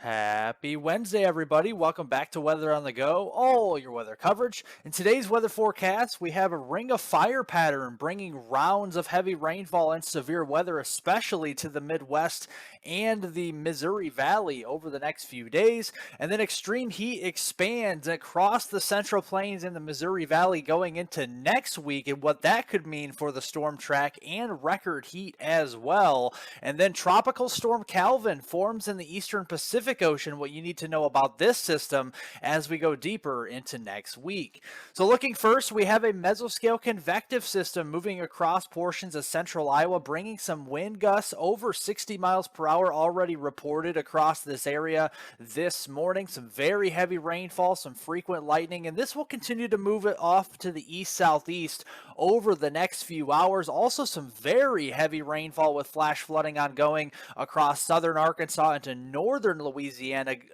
Happy Wednesday, everybody. Welcome back to Weather on the Go, all your weather coverage. In today's weather forecast, we have a ring of fire pattern bringing rounds of heavy rainfall and severe weather, especially to the Midwest and the Missouri Valley over the next few days. And then extreme heat expands across the Central Plains and the Missouri Valley going into next week, and what that could mean for the storm track and record heat as well. And then Tropical Storm Calvin forms in the eastern Pacific Ocean. What you need to know about this system as we go deeper into next week. So looking first, we have a mesoscale convective system moving across portions of central Iowa, bringing some wind gusts over 60 miles per hour already reported across this area this morning. Some very heavy rainfall, some frequent lightning, and this will continue to move it off to the east-southeast over the next few hours. Also some very heavy rainfall with flash flooding ongoing across southern Arkansas into northern Louisiana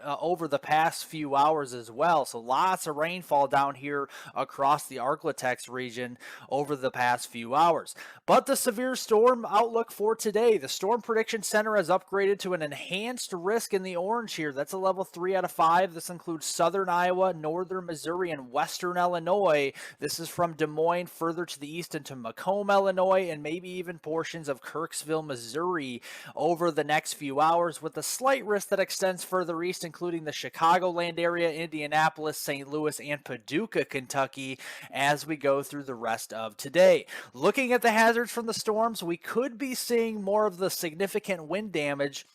over the past few hours as well. So lots of rainfall down here across the Arklatex region over the past few hours. But the severe storm outlook for today, the Storm Prediction Center has upgraded to an enhanced risk in the orange here. That's a level 3 out of 5. This includes southern Iowa, northern Missouri, and western Illinois. This is from Des Moines further to the east into Macomb, Illinois, and maybe even portions of Kirksville, Missouri over the next few hours, with a slight risk that extends further east, including the Chicagoland area, Indianapolis, St. Louis, and Paducah, Kentucky, as we go through the rest of today. Looking at the hazards from the storms, we could be seeing more of the significant wind damage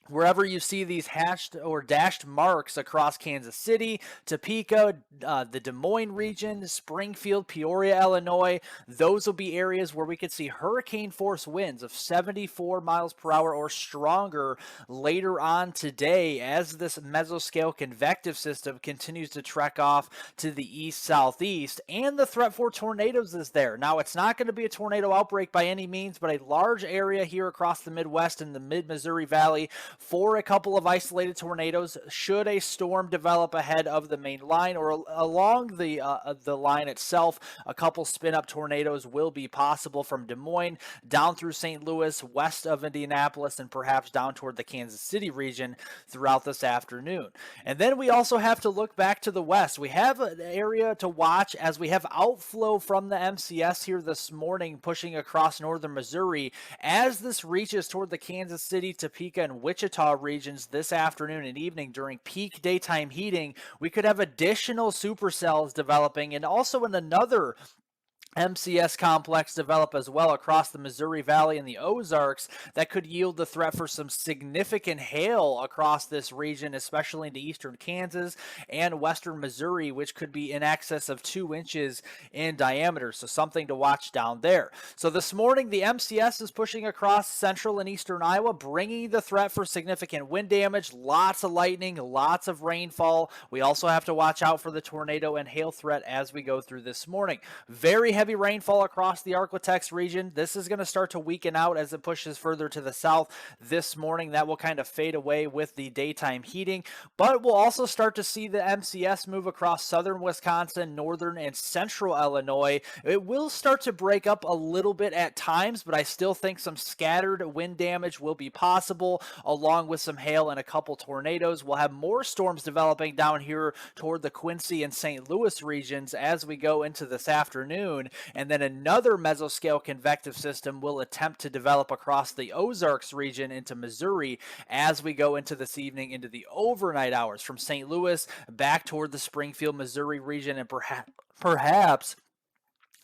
wherever you see these hashed or dashed marks across Kansas City, Topeka, the Des Moines region, Springfield, Peoria, Illinois. Those will be areas where we could see hurricane force winds of 74 miles per hour or stronger later on today as this mesoscale convective system continues to trek off to the east-southeast, and the threat for tornadoes is there. Now, it's not going to be a tornado outbreak by any means, but a large area here across the Midwest and the mid-Missouri Valley for a couple of isolated tornadoes should a storm develop ahead of the main line or along the line itself. A couple spin-up tornadoes will be possible from Des Moines down through St. Louis, west of Indianapolis, and perhaps down toward the Kansas City region throughout this afternoon. And then we also have to look back to the west. We have an area to watch as we have outflow from the MCS here this morning pushing across northern Missouri. As this reaches toward the Kansas City, Topeka, and Wichita regions this afternoon and evening during peak daytime heating, we could have additional supercells developing, and also in another MCS complex develop as well across the Missouri Valley and the Ozarks that could yield the threat for some significant hail across this region, especially into eastern Kansas and western Missouri, which could be in excess of 2 inches in diameter. So something to watch down there. So this morning, the MCS is pushing across central and eastern Iowa, bringing the threat for significant wind damage, lots of lightning, lots of rainfall. We also have to watch out for the tornado and hail threat as we go through this morning. Very heavy rainfall across the Arklatex region. This is going to start to weaken out as it pushes further to the south this morning. That will kind of fade away with the daytime heating, but we'll also start to see the MCS move across southern Wisconsin, northern and central Illinois. It will start to break up a little bit at times, but I still think some scattered wind damage will be possible, along with some hail and a couple tornadoes. We'll have more storms developing down here toward the Quincy and St. Louis regions as we go into this afternoon. And then another mesoscale convective system will attempt to develop across the Ozarks region into Missouri as we go into this evening into the overnight hours from St. Louis back toward the Springfield, Missouri region, and perhaps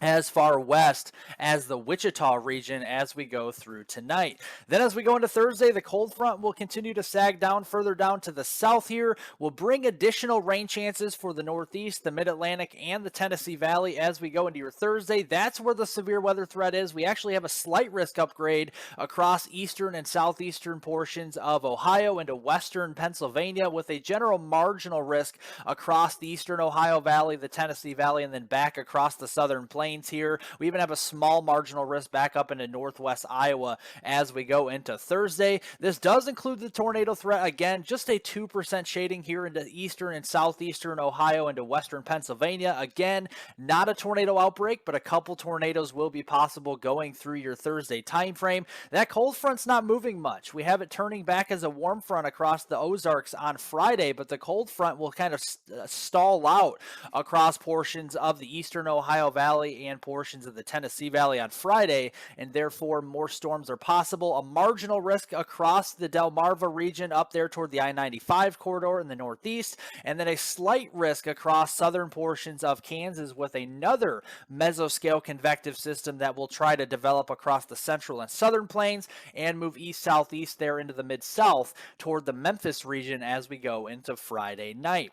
as far west as the Wichita region as we go through tonight. Then as we go into Thursday, the cold front will continue to sag down further down to the south here. Will bring additional rain chances for the Northeast, the Mid-Atlantic, and the Tennessee Valley as we go into your Thursday. That's where the severe weather threat is. We actually have a slight risk upgrade across eastern and southeastern portions of Ohio into western Pennsylvania, with a general marginal risk across the eastern Ohio Valley, the Tennessee Valley, and then back across the southern plains plains here. We even have a small marginal risk back up into northwest Iowa as we go into Thursday. This does include the tornado threat. Again, just a 2% shading here into eastern and southeastern Ohio into western Pennsylvania. Again, not a tornado outbreak, but a couple tornadoes will be possible going through your Thursday time frame. That cold front's not moving much. We have it turning back as a warm front across the Ozarks on Friday, but the cold front will kind of stall out across portions of the eastern Ohio Valley and portions of the Tennessee Valley on Friday, and therefore more storms are possible. A marginal risk across the Delmarva region up there toward the I-95 corridor in the northeast, and then a slight risk across southern portions of Kansas with another mesoscale convective system that will try to develop across the central and southern plains and move east-southeast there into the mid-south toward the Memphis region as we go into Friday night.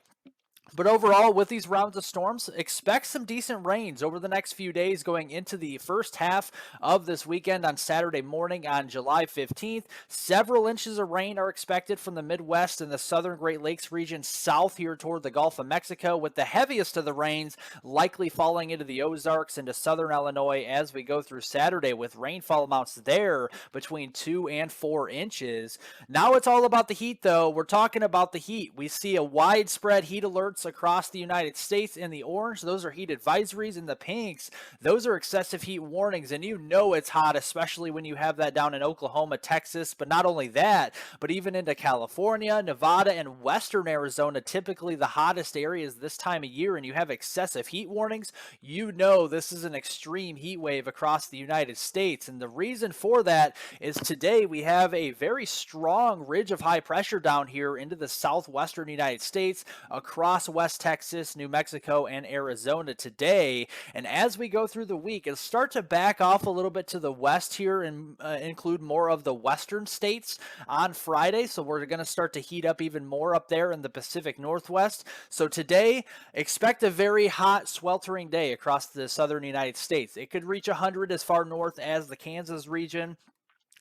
But overall, with these rounds of storms, expect some decent rains over the next few days going into the first half of this weekend on Saturday morning on July 15th. Several inches of rain are expected from the Midwest and the southern Great Lakes region south here toward the Gulf of Mexico, with the heaviest of the rains likely falling into the Ozarks into southern Illinois as we go through Saturday, with rainfall amounts there between 2 and 4 inches. Now it's all about the heat, though. We're talking about the heat. We see a widespread heat alert across the United States. In the orange, those are heat advisories. In the pinks, those are excessive heat warnings. And you know it's hot, especially when you have that down in Oklahoma, Texas. But not only that, but even into California, Nevada, and western Arizona, typically the hottest areas this time of year, and you have excessive heat warnings. You know this is an extreme heat wave across the United States. And the reason for that is today we have a very strong ridge of high pressure down here into the southwestern United States across West Texas, New Mexico, and Arizona today. And as we go through the week, it'll start to back off a little bit to the west here and include more of the western states on Friday. So we're going to start to heat up even more up there in the Pacific Northwest. So today, expect a very hot, sweltering day across the southern United States. It could reach 100 as far north as the Kansas region,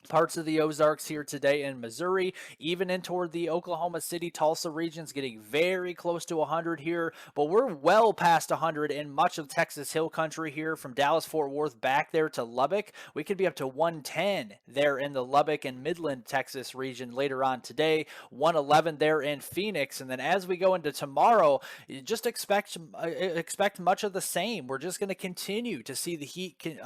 parts of the Ozarks here today in Missouri, even in toward the Oklahoma City, Tulsa regions, getting very close to 100 here, but we're well past 100 in much of Texas Hill Country here from Dallas-Fort Worth back there to Lubbock. We could be up to 110 there in the Lubbock and Midland, Texas region later on today, 111 there in Phoenix, and then as we go into tomorrow, you just expect much of the same. We're just going to continue to see the heat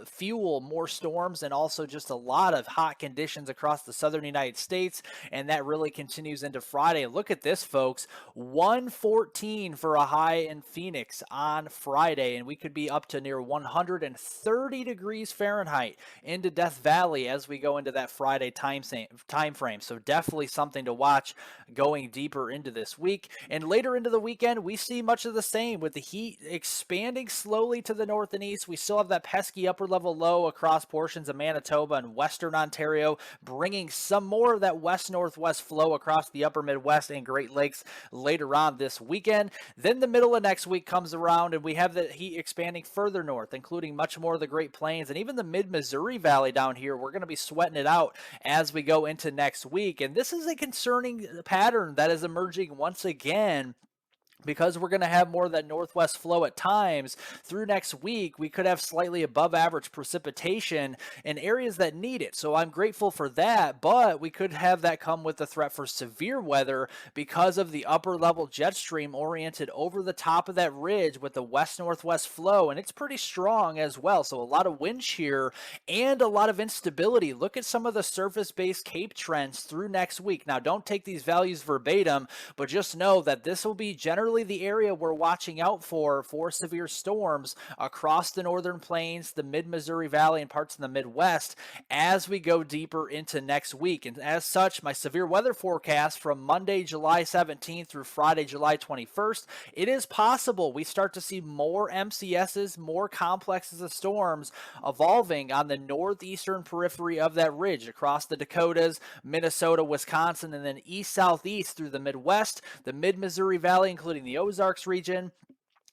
fuel more storms and also just a lot of hot conditions across the southern United States, and that really continues into Friday. Look at this, folks, 114 for a high in Phoenix on Friday, and we could be up to near 130 degrees Fahrenheit into Death Valley as we go into that Friday time frame. So definitely something to watch going deeper into this week. And later into the weekend, we see much of the same with the heat expanding slowly to the north and east. We still have that pesky upper level low across portions of Manitoba and western Ontario, bringing some more of that west-northwest flow across the upper Midwest and Great Lakes later on this weekend. Then the middle of next week comes around and we have the heat expanding further north, including much more of the Great Plains and even the mid-Missouri Valley down here. We're going to be sweating it out as we go into next week. And this is a concerning pattern that is emerging once again, because we're going to have more of that northwest flow at times through next week. We could have slightly above average precipitation in areas that need it. So I'm grateful for that, but we could have that come with the threat for severe weather because of the upper level jet stream oriented over the top of that ridge with the west-northwest flow, and it's pretty strong as well. So a lot of wind shear and a lot of instability. Look at some of the surface-based CAPE trends through next week. Now, don't take these values verbatim, but just know that this will be generally the area we're watching out for severe storms across the northern plains, the mid-Missouri Valley, and parts of the Midwest as we go deeper into next week. And as such, my severe weather forecast from Monday, July 17th through Friday, July 21st, it is possible we start to see more MCSs, more complexes of storms evolving on the northeastern periphery of that ridge across the Dakotas, Minnesota, Wisconsin, and then east-southeast through the Midwest, the mid-Missouri Valley, including the Ozarks region,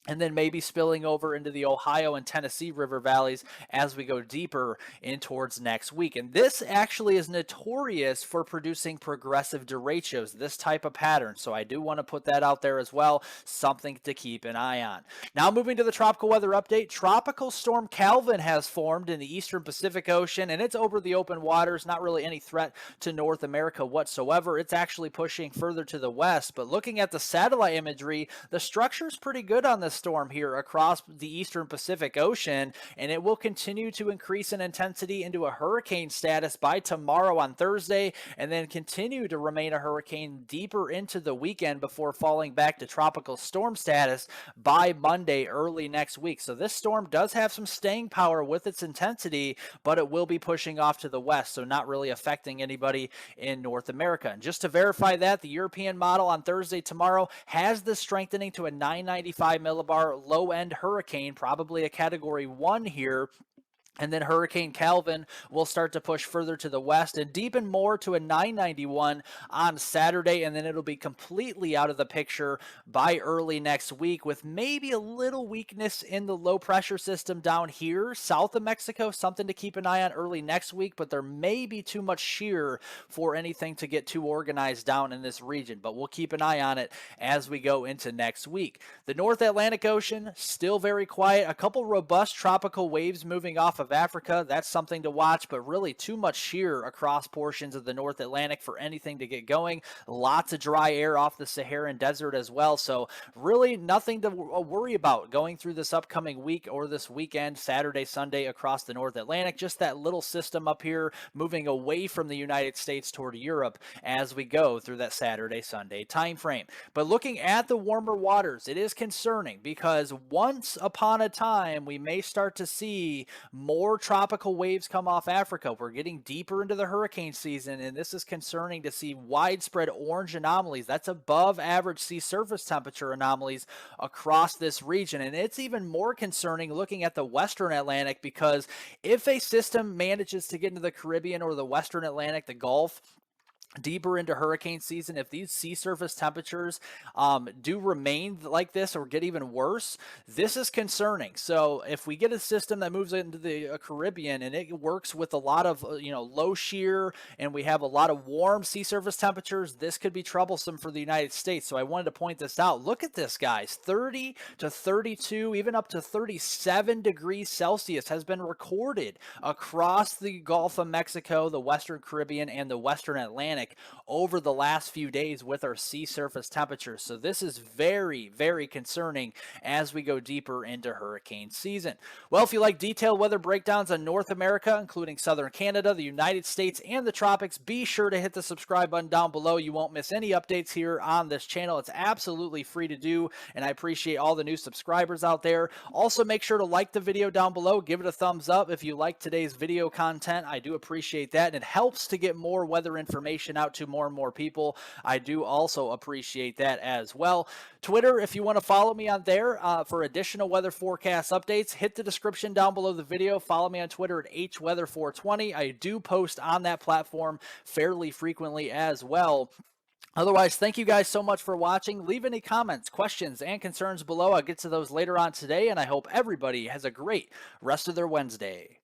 and then maybe spilling over into the Ohio and Tennessee river valleys as we go deeper in towards next week. And this actually is notorious for producing progressive derechos, this type of pattern. So I do want to put that out there as well, something to keep an eye on. Now moving to the tropical weather update, Tropical Storm Calvin has formed in the eastern Pacific Ocean, and it's over the open waters, not really any threat to North America whatsoever. It's actually pushing further to the west, but looking at the satellite imagery, the structure is pretty good on this storm here across the eastern Pacific Ocean, and it will continue to increase in intensity into a hurricane status by tomorrow on Thursday, and then continue to remain a hurricane deeper into the weekend before falling back to tropical storm status by Monday early next week. So this storm does have some staying power with its intensity, but it will be pushing off to the west, so not really affecting anybody in North America. And just to verify that, the European model on Thursday tomorrow has this strengthening to a 995 millibar low-end hurricane, probably a category 1 here. And then Hurricane Calvin will start to push further to the west and deepen more to a 991 on Saturday. And then it'll be completely out of the picture by early next week, with maybe a little weakness in the low pressure system down here south of Mexico. Something to keep an eye on early next week, but there may be too much shear for anything to get too organized down in this region. But we'll keep an eye on it as we go into next week. The North Atlantic Ocean, still very quiet. A couple robust tropical waves moving off of Africa. That's something to watch, but really too much shear across portions of the North Atlantic for anything to get going. Lots of dry air off the Saharan desert as well. So really nothing to worry about going through this upcoming week or this weekend, Saturday, Sunday across the North Atlantic. Just that little system up here moving away from the United States toward Europe as we go through that Saturday, Sunday time frame. But looking at the warmer waters, it is concerning because once upon a time, we may start to see more tropical waves come off Africa. We're getting deeper into the hurricane season, and this is concerning to see widespread orange anomalies. That's above average sea surface temperature anomalies across this region. And it's even more concerning looking at the Western Atlantic, because if a system manages to get into the Caribbean or the Western Atlantic, the Gulf, deeper into hurricane season, if these sea surface temperatures do remain like this or get even worse, this is concerning. So if we get a system that moves into the Caribbean and it works with a lot of low shear, and we have a lot of warm sea surface temperatures, this could be troublesome for the United States. So I wanted to point this out. Look at this, guys. 30 to 32, even up to 37 degrees Celsius has been recorded across the Gulf of Mexico, the Western Caribbean, and the Western Atlantic over the last few days with our sea surface temperatures. So this is very, very concerning as we go deeper into hurricane season. Well, if you like detailed weather breakdowns on North America, including southern Canada, the United States, and the tropics, be sure to hit the subscribe button down below. You won't miss any updates here on this channel. It's absolutely free to do, and I appreciate all the new subscribers out there. Also, make sure to like the video down below. Give it a thumbs up if you like today's video content. I do appreciate that, and it helps to get more weather information out to more and more people. I do also appreciate that as well. Twitter, if you want to follow me on there for additional weather forecast updates, hit the description down below the video. Follow me on Twitter at hweather420. I do post on that platform fairly frequently as well. Otherwise, thank you guys so much for watching. Leave any comments, questions, and concerns below. I'll get to those later on today, and I hope everybody has a great rest of their Wednesday.